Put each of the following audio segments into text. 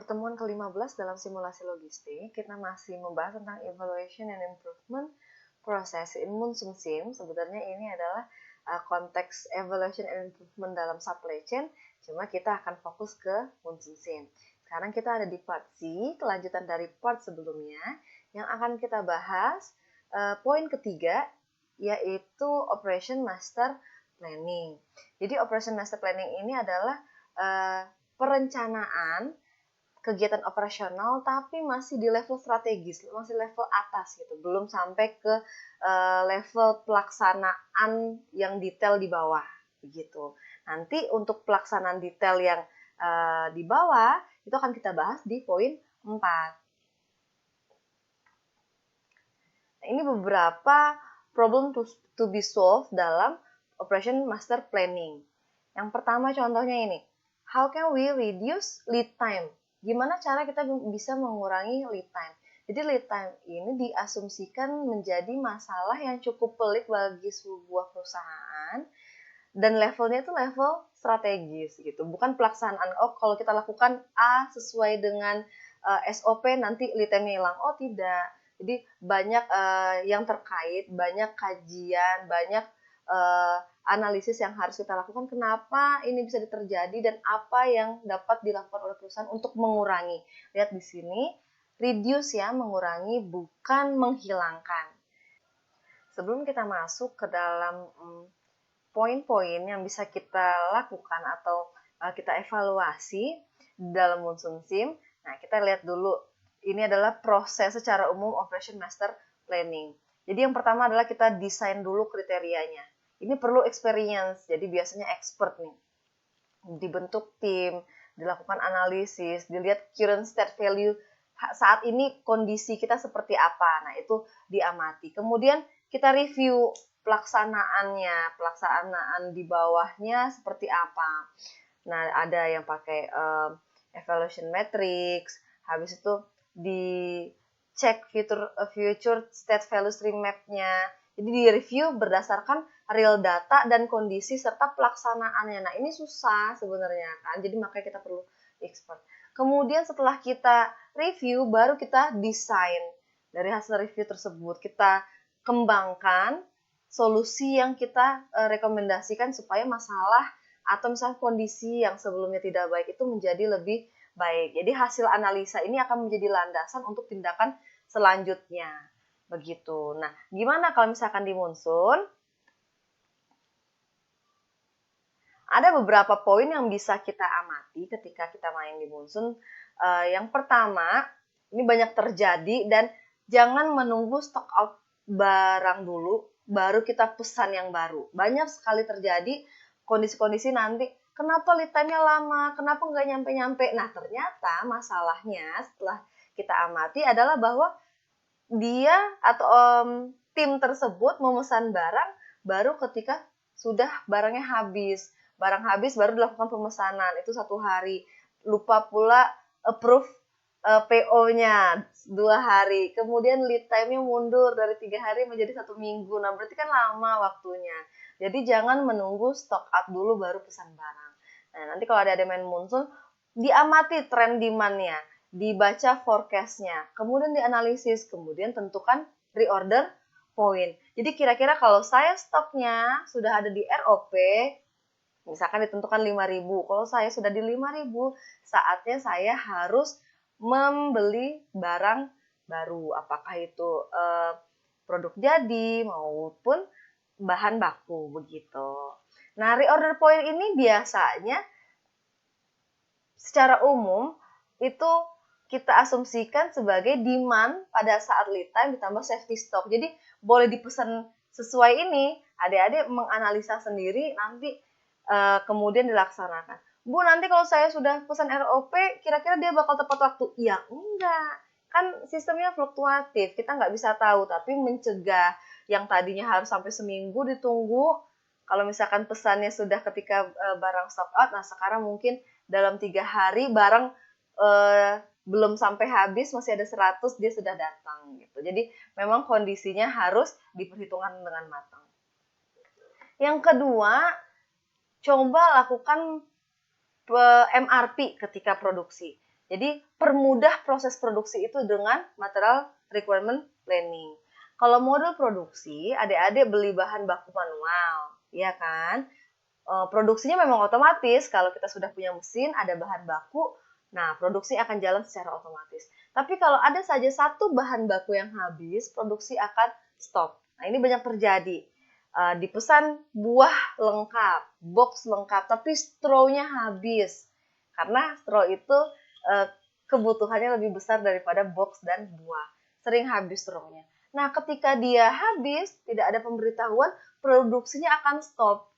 pertemuan ke-15 dalam simulasi logistik, kita masih membahas tentang evaluation and improvement proses in Munsun-Sim. Sebenarnya ini adalah konteks evaluation and improvement dalam supply chain, cuma kita akan fokus ke Munsun-Sim. Sekarang kita ada di part C, kelanjutan dari part sebelumnya, yang akan kita bahas poin ketiga, yaitu Operation Master Planning. Jadi Operation Master Planning ini adalah perencanaan kegiatan operasional tapi masih di level strategis, masih level atas gitu, belum sampai ke level pelaksanaan yang detail di bawah begitu. Nanti untuk pelaksanaan detail yang di bawah itu akan kita bahas di poin 4. Nah, ini beberapa problem to be solved dalam Operation Master Planning. Yang pertama contohnya ini, how can we reduce lead time? Gimana cara kita bisa mengurangi lead time? Jadi lead time ini diasumsikan menjadi masalah yang cukup pelik bagi sebuah perusahaan dan levelnya itu level strategis gitu. Bukan pelaksanaan, kalau kita lakukan A sesuai dengan SOP nanti lead time-nya hilang. Oh tidak. Jadi banyak yang terkait, banyak kajian, banyak analisis yang harus kita lakukan kenapa ini bisa terjadi dan apa yang dapat dilakukan oleh perusahaan untuk mengurangi. Lihat di sini, reduce ya, mengurangi bukan menghilangkan. Sebelum kita masuk ke dalam poin-poin yang bisa kita lakukan atau kita evaluasi dalam Munsun-Sim, nah kita lihat dulu, ini adalah proses secara umum Operation Master Planning. Jadi yang pertama adalah kita desain dulu kriterianya. Ini perlu experience, jadi biasanya expert nih. Dibentuk tim, dilakukan analisis, dilihat current state value, saat ini kondisi kita seperti apa. Nah, itu diamati. Kemudian kita review pelaksanaan di bawahnya seperti apa. Nah, ada yang pakai evaluation matrix, habis itu dicek future state value stream map-nya. Jadi di-review berdasarkan real data dan kondisi serta pelaksanaannya. Nah, ini susah sebenarnya kan. Jadi makanya kita perlu expert. Kemudian setelah kita review, baru kita desain. Dari hasil review tersebut, kita kembangkan solusi yang kita rekomendasikan supaya masalah atau misalnya kondisi yang sebelumnya tidak baik itu menjadi lebih baik. Jadi hasil analisa ini akan menjadi landasan untuk tindakan selanjutnya. Begitu. Nah, gimana kalau misalkan di Munsun? Ada beberapa poin yang bisa kita amati ketika kita main di Munsun. Yang pertama, ini banyak terjadi dan jangan menunggu stock out barang dulu, baru kita pesan yang baru. Banyak sekali terjadi kondisi-kondisi nanti, kenapa lead time-nya lama, kenapa nggak nyampe-nyampe. Nah, ternyata masalahnya setelah kita amati adalah bahwa dia atau tim tersebut memesan barang baru ketika sudah barangnya habis. Barang habis baru dilakukan pemesanan, itu 1 hari. Lupa pula approve PO-nya 2 hari. Kemudian lead time-nya mundur dari 3 hari menjadi 1 minggu. Nah, berarti kan lama waktunya. Jadi jangan menunggu stock up dulu baru pesan barang. Nah, nanti kalau ada main Munsun, diamati tren demand-nya, dibaca forecast-nya, kemudian dianalisis, kemudian tentukan reorder point. Jadi kira-kira kalau saya stoknya sudah ada di ROP, misalkan ditentukan 5.000, kalau saya sudah di 5.000, saatnya saya harus membeli barang baru, apakah itu produk jadi maupun bahan baku begitu. Nah, reorder point ini biasanya secara umum itu kita asumsikan sebagai demand pada saat lead time ditambah safety stock. Jadi boleh dipesan sesuai ini, adik-adik menganalisa sendiri nanti kemudian dilaksanakan. Bu, nanti kalau saya sudah pesan ROP, kira-kira dia bakal tepat waktu? Ya enggak, kan sistemnya fluktuatif, kita nggak bisa tahu, tapi mencegah yang tadinya harus sampai seminggu ditunggu, kalau misalkan pesannya sudah ketika barang stock out, nah sekarang mungkin dalam 3 hari barang belum sampai habis, masih ada 100, dia sudah datang gitu. Jadi memang kondisinya harus diperhitungkan dengan matang. Yang kedua, coba lakukan MRP ketika produksi. Jadi permudah proses produksi itu dengan material requirement planning. Kalau model produksi, adik-adik beli bahan baku manual, ya kan? Produksinya memang otomatis, kalau kita sudah punya mesin, ada bahan baku, nah produksi akan jalan secara otomatis. Tapi kalau ada saja satu bahan baku yang habis, produksi akan stop. Nah ini banyak terjadi. Dipesan buah lengkap, box lengkap, tapi straw-nya habis. Karena straw itu kebutuhannya lebih besar daripada box dan buah. Sering habis straw-nya. Nah ketika dia habis, tidak ada pemberitahuan, produksinya akan stop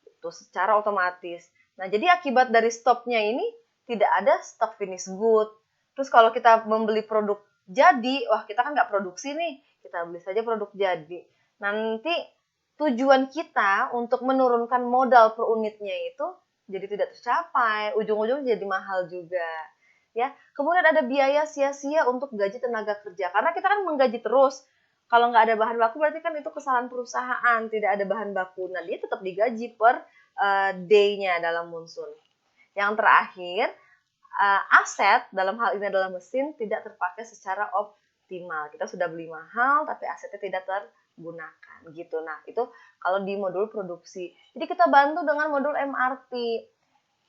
itu secara otomatis. Nah, jadi akibat dari stopnya ini tidak ada stock finish good. Terus kalau kita membeli produk jadi, wah kita kan nggak produksi nih, kita beli saja produk jadi. Nanti tujuan kita untuk menurunkan modal per unitnya itu jadi tidak tercapai, ujung-ujungnya jadi mahal juga. Ya, kemudian ada biaya sia-sia untuk gaji tenaga kerja, karena kita kan menggaji terus. Kalau nggak ada bahan baku berarti kan itu kesalahan perusahaan, tidak ada bahan baku. Nah, dia tetap digaji per day-nya dalam monsoon. Yang terakhir, aset dalam hal ini adalah mesin tidak terpakai secara optimal. Kita sudah beli mahal tapi asetnya tidak tergunakan gitu. Nah, itu kalau di modul produksi. Jadi kita bantu dengan modul MRP.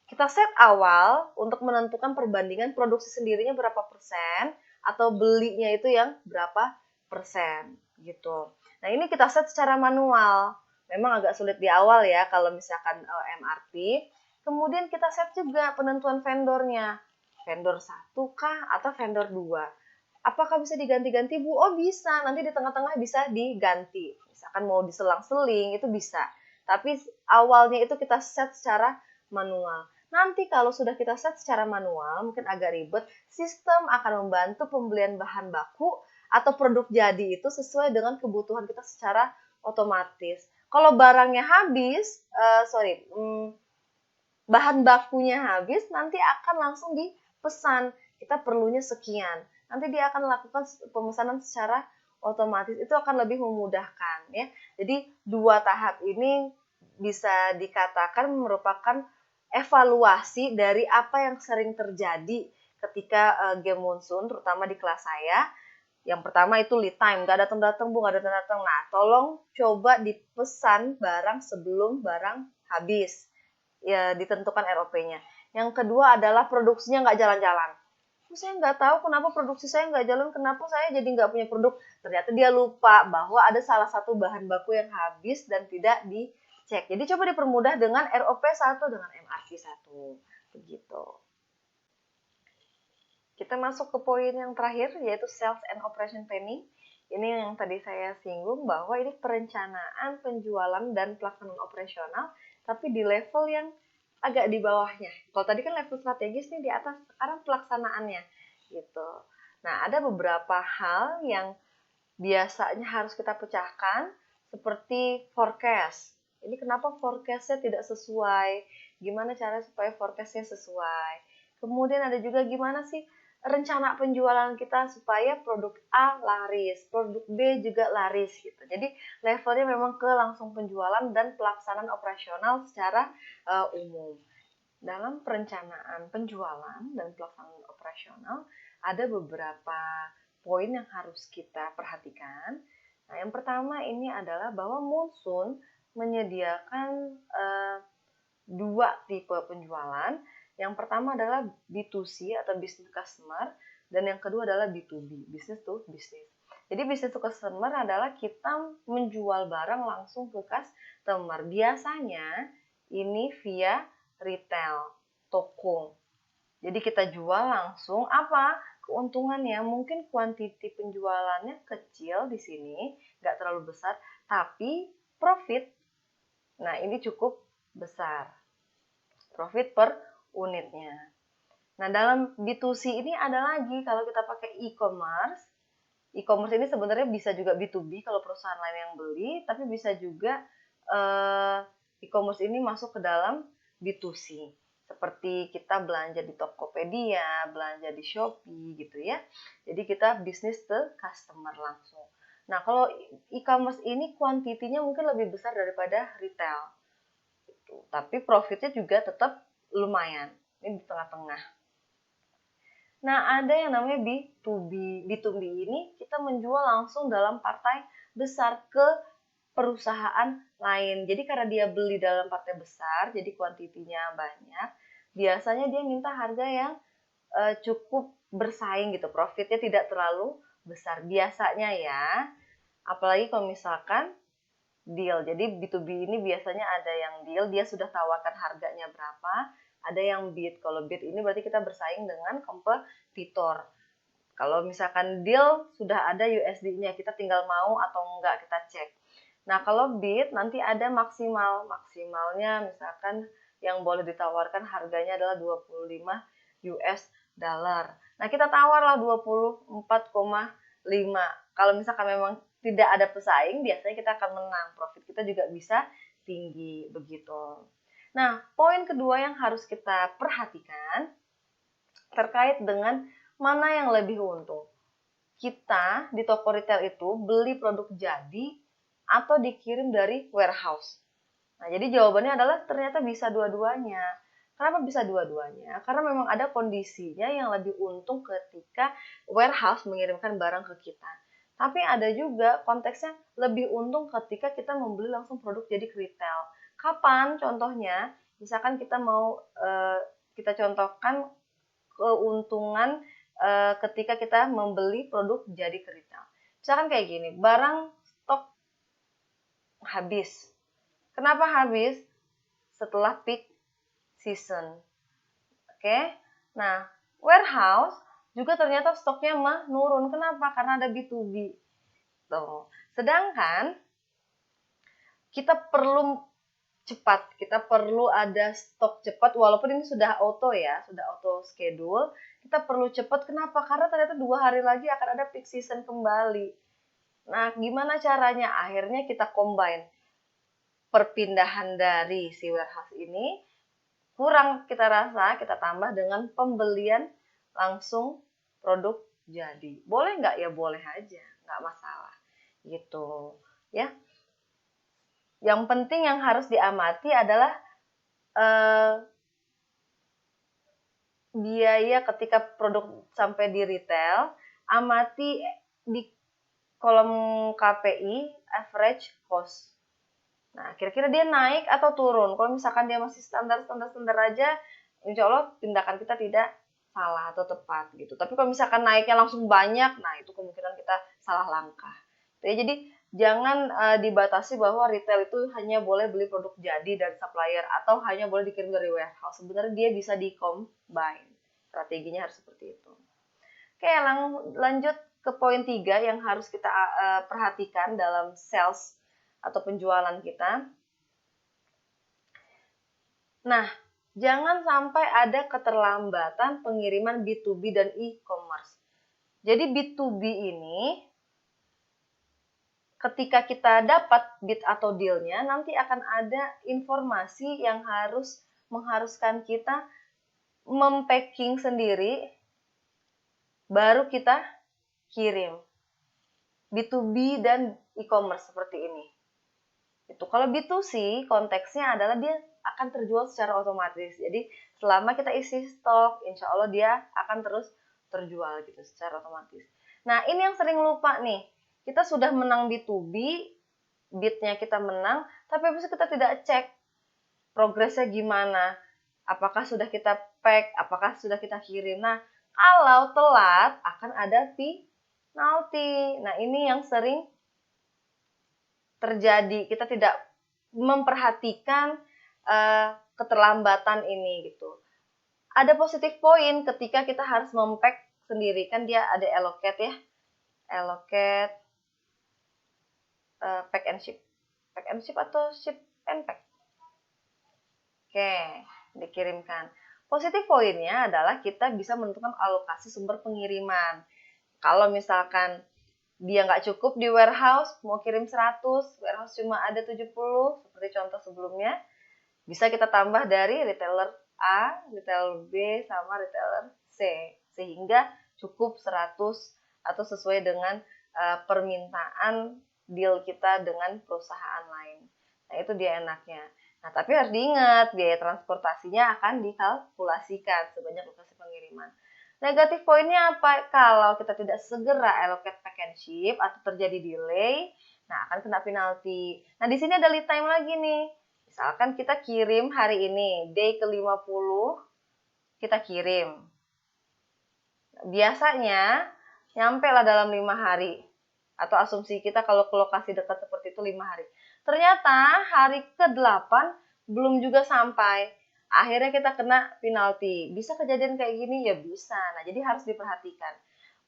Kita set awal untuk menentukan perbandingan produksi sendirinya berapa persen atau belinya itu yang berapa persen gitu. Nah, ini kita set secara manual. Memang agak sulit di awal ya kalau misalkan MRP. Kemudian kita set juga penentuan vendornya. Vendor 1 kah atau vendor 2? Apakah bisa diganti-ganti, Bu? Oh, bisa. Nanti di tengah-tengah bisa diganti. Misalkan mau diselang-seling, itu bisa. Tapi awalnya itu kita set secara manual. Nanti kalau sudah kita set secara manual, mungkin agak ribet, sistem akan membantu pembelian bahan baku atau produk jadi itu sesuai dengan kebutuhan kita secara otomatis. Kalau barangnya habis, bahan bakunya habis, nanti akan langsung dipesan. Kita perlunya sekian. Nanti dia akan melakukan pemesanan secara otomatis. Itu akan lebih memudahkan ya. Jadi dua tahap ini bisa dikatakan merupakan evaluasi dari apa yang sering terjadi ketika game monsoon, terutama di kelas saya. Yang pertama itu lead time, nggak datang-datang Bu, nggak datang-datang. Nah, tolong coba dipesan barang sebelum barang habis. Ya, ditentukan ROP-nya. Yang kedua adalah produksinya nggak jalan-jalan. Saya nggak tahu kenapa produksi saya nggak jalan, kenapa saya jadi nggak punya produk. Ternyata dia lupa bahwa ada salah satu bahan baku yang habis dan tidak dicek. Jadi coba dipermudah dengan ROP 1 dengan MRP 1. Begitu. Kita masuk ke poin yang terakhir, yaitu Sales and Operation Planning. Ini yang tadi saya singgung bahwa ini perencanaan, penjualan, dan pelaksanaan operasional, tapi di level yang agak di bawahnya. Kalau tadi kan level strategis nih di atas, sekarang pelaksanaannya gitu. Nah, ada beberapa hal yang biasanya harus kita pecahkan seperti forecast. Ini kenapa forecastnya tidak sesuai? Gimana cara supaya forecastnya sesuai? Kemudian ada juga gimana sih rencana penjualan kita supaya produk A laris, produk B juga laris gitu. Jadi levelnya memang ke langsung penjualan dan pelaksanaan operasional secara umum. Dalam perencanaan penjualan dan pelaksanaan operasional ada beberapa poin yang harus kita perhatikan. Nah, yang pertama ini adalah bahwa monsoon menyediakan dua tipe penjualan. Yang pertama adalah B2C atau business customer, dan yang kedua adalah B2B, business to business. Jadi business to customer adalah kita menjual barang langsung ke customer. Biasanya ini via retail, toko. Jadi kita jual langsung, apa keuntungannya? Mungkin kuantiti penjualannya kecil di sini, nggak terlalu besar, tapi profit, nah ini cukup besar. Profit per unitnya. Nah, dalam B2C ini ada lagi kalau kita pakai e-commerce. E-commerce ini sebenarnya bisa juga B2B kalau perusahaan lain yang beli, tapi bisa juga e-commerce ini masuk ke dalam B2C. Seperti kita belanja di Tokopedia, belanja di Shopee gitu ya. Jadi kita bisnis ke customer langsung. Nah, kalau e-commerce ini kuantitinya mungkin lebih besar daripada retail. Tapi profitnya juga tetap lumayan. Ini di tengah-tengah. Nah, ada yang namanya B2B. B2B ini kita menjual langsung dalam partai besar ke perusahaan lain. Jadi karena dia beli dalam partai besar, jadi kuantitinya banyak, biasanya dia minta harga yang cukup bersaing gitu, profitnya tidak terlalu besar. Biasanya ya, apalagi kalau misalkan deal. Jadi B2B ini biasanya ada yang deal, dia sudah tawarkan harganya berapa, ada yang bid. Kalau bid ini berarti kita bersaing dengan kompetitor. Kalau misalkan deal sudah ada USD-nya, kita tinggal mau atau enggak kita cek. Nah, kalau bid nanti ada maksimal. Maksimalnya misalkan yang boleh ditawarkan harganya adalah 25 US dollar. Nah, kita tawarlah 24,5. Kalau misalkan memang tidak ada pesaing, biasanya kita akan menang. Profit kita juga bisa tinggi begitu. Nah, poin kedua yang harus kita perhatikan terkait dengan mana yang lebih untung. Kita di toko retail itu beli produk jadi atau dikirim dari warehouse. Nah, jadi jawabannya adalah ternyata bisa dua-duanya. Kenapa bisa dua-duanya? Karena memang ada kondisinya yang lebih untung ketika warehouse mengirimkan barang ke kita. Tapi ada juga konteksnya lebih untung ketika kita membeli langsung produk jadi ke retail. Kapan contohnya? Misalkan kita mau kita contohkan keuntungan ketika kita membeli produk jadi ke retail. Misalkan kayak gini, barang stok habis. Kenapa habis? Setelah peak season. Oke. Nah, warehouse juga ternyata stoknya menurun. Kenapa? Karena ada B2B. Tuh. Sedangkan kita perlu cepat, kita perlu ada stok cepat walaupun ini sudah auto ya, sudah auto schedule. Kita perlu cepat. Kenapa? Karena ternyata 2 hari lagi akan ada peak season kembali. Nah, gimana caranya? Akhirnya kita combine perpindahan dari si warehouse ini, kurang kita rasa, kita tambah dengan pembelian langsung produk jadi. Boleh nggak? Ya boleh aja, nggak masalah. Gitu, ya. Yang penting yang harus diamati adalah biaya ketika produk sampai di retail, amati di kolom KPI, average cost. Nah, kira-kira dia naik atau turun. Kalau misalkan dia masih standar aja, insya Allah tindakan kita tidak salah atau tepat gitu. Tapi kalau misalkan naiknya langsung banyak, nah itu kemungkinan kita salah langkah. Jadi jangan dibatasi bahwa retail itu hanya boleh beli produk jadi dari supplier atau hanya boleh dikirim dari warehouse. Sebenarnya dia bisa di-combine. Strateginya harus seperti itu. Oke, lanjut ke poin 3 yang harus kita perhatikan dalam sales atau penjualan kita. Nah, jangan sampai ada keterlambatan pengiriman B2B dan e-commerce. Jadi B2B ini ketika kita dapat bid atau deal-nya, nanti akan ada informasi yang mengharuskan kita mempacking sendiri, baru kita kirim. B2B dan e-commerce seperti ini. Itu kalau B2C konteksnya adalah dia akan terjual secara otomatis. Jadi selama kita isi stok, insya Allah dia akan terus terjual gitu secara otomatis. Nah, ini yang sering lupa nih. Kita sudah menang B2B, bidnya kita menang, tapi habis itu kita tidak cek progresnya gimana. Apakah sudah kita pack, apakah sudah kita kirim. Nah, kalau telat akan ada penalti. Nah, ini yang sering terjadi. Kita tidak memperhatikan keterlambatan ini gitu. Ada positif poin ketika kita harus mempack sendiri. Kan dia ada allocate ya. Allocate, pack and ship. Pack and ship atau ship and pack? Oke, dikirimkan. Positif poinnya adalah kita bisa menentukan alokasi sumber pengiriman. Kalau misalkan dia nggak cukup di warehouse, mau kirim 100, warehouse cuma ada 70, seperti contoh sebelumnya, bisa kita tambah dari retailer A, retailer B, sama retailer C, sehingga cukup 100 atau sesuai dengan permintaan deal kita dengan perusahaan lain. Nah, itu dia enaknya. Nah, tapi harus diingat, biaya transportasinya akan dikalkulasikan sebanyak lokasi pengiriman. Negatif poinnya apa? Kalau kita tidak segera allocate pack and ship atau terjadi delay, nah akan kena penalti. Nah di sini ada lead time lagi nih. Misalkan kita kirim hari ini, day ke-50, kita kirim. Biasanya nyampe lah dalam 5 hari. Atau asumsi kita kalau ke lokasi dekat seperti itu 5 hari. Ternyata hari ke-8 belum juga sampai. Akhirnya kita kena penalti. Bisa kejadian kayak gini? Ya bisa. Nah, jadi harus diperhatikan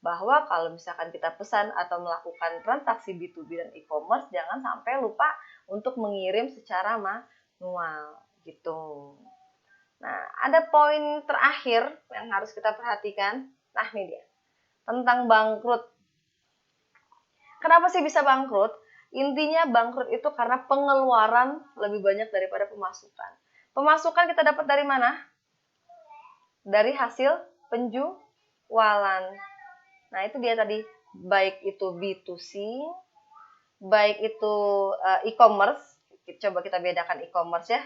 bahwa kalau misalkan kita pesan atau melakukan transaksi B2B dan e-commerce, jangan sampai lupa untuk mengirim secara manual gitu. Nah, ada poin terakhir yang harus kita perhatikan. Nah, ini dia. Tentang bangkrut. Kenapa sih bisa bangkrut? Intinya bangkrut itu karena pengeluaran lebih banyak daripada pemasukan. Pemasukan kita dapat dari mana? Dari hasil penjualan. Nah, itu dia tadi. Baik itu B2C, baik itu e-commerce. Coba kita bedakan e-commerce ya.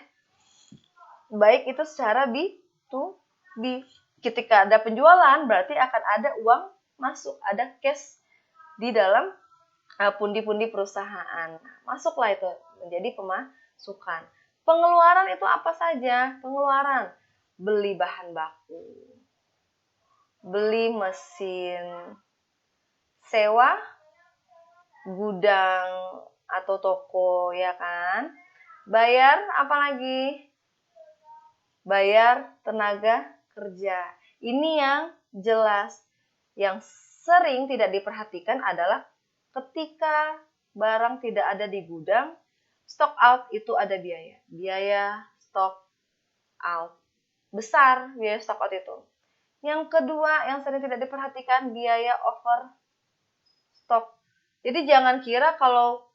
Baik itu secara B2B. Ketika ada penjualan, berarti akan ada uang masuk, ada cash di dalam pundi-pundi perusahaan. Masuklah itu menjadi pemasukan. Pengeluaran itu apa saja? Pengeluaran, beli bahan baku, beli mesin, sewa gudang atau toko, ya kan? Bayar apa lagi? Bayar tenaga kerja. Ini yang jelas. Yang sering tidak diperhatikan adalah ketika barang tidak ada di gudang, stock out itu ada biaya. Biaya stock out. Besar biaya stock out itu. Yang kedua yang sering tidak diperhatikan, biaya overstock. Jadi jangan kira kalau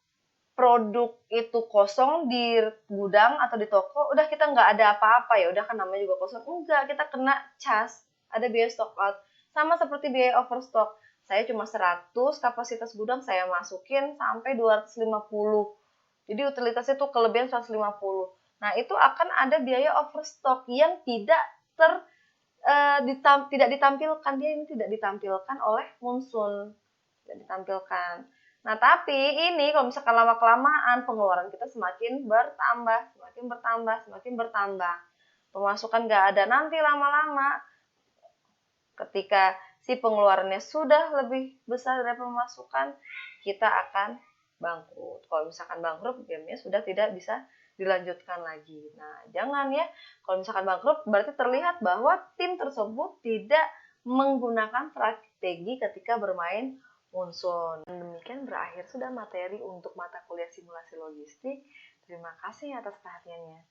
produk itu kosong di gudang atau di toko, udah kita nggak ada apa-apa ya, udah kan namanya juga kosong. Enggak, kita kena cas, ada biaya stock out. Sama seperti biaya overstock. Saya cuma 100 kapasitas gudang, saya masukin sampai 250. Jadi utilitasnya tuh kelebihan 150. Nah, itu akan ada biaya overstock yang tidak tidak ditampilkan. Dia ini tidak ditampilkan oleh Munsun. Tidak ditampilkan. Nah, tapi ini kalau misalkan lama-kelamaan pengeluaran kita semakin bertambah, semakin bertambah. Pemasukan nggak ada, nanti lama-lama ketika si pengeluarannya sudah lebih besar dari pemasukan, kita akan bangkrut. Kalau misalkan bangkrut, gamenya sudah tidak bisa dilanjutkan lagi. Nah, jangan ya. Kalau misalkan bangkrut, berarti terlihat bahwa tim tersebut tidak menggunakan strategi ketika bermain Munsun. Demikian berakhir sudah materi untuk mata kuliah simulasi logistik. Terima kasih atas perhatiannya.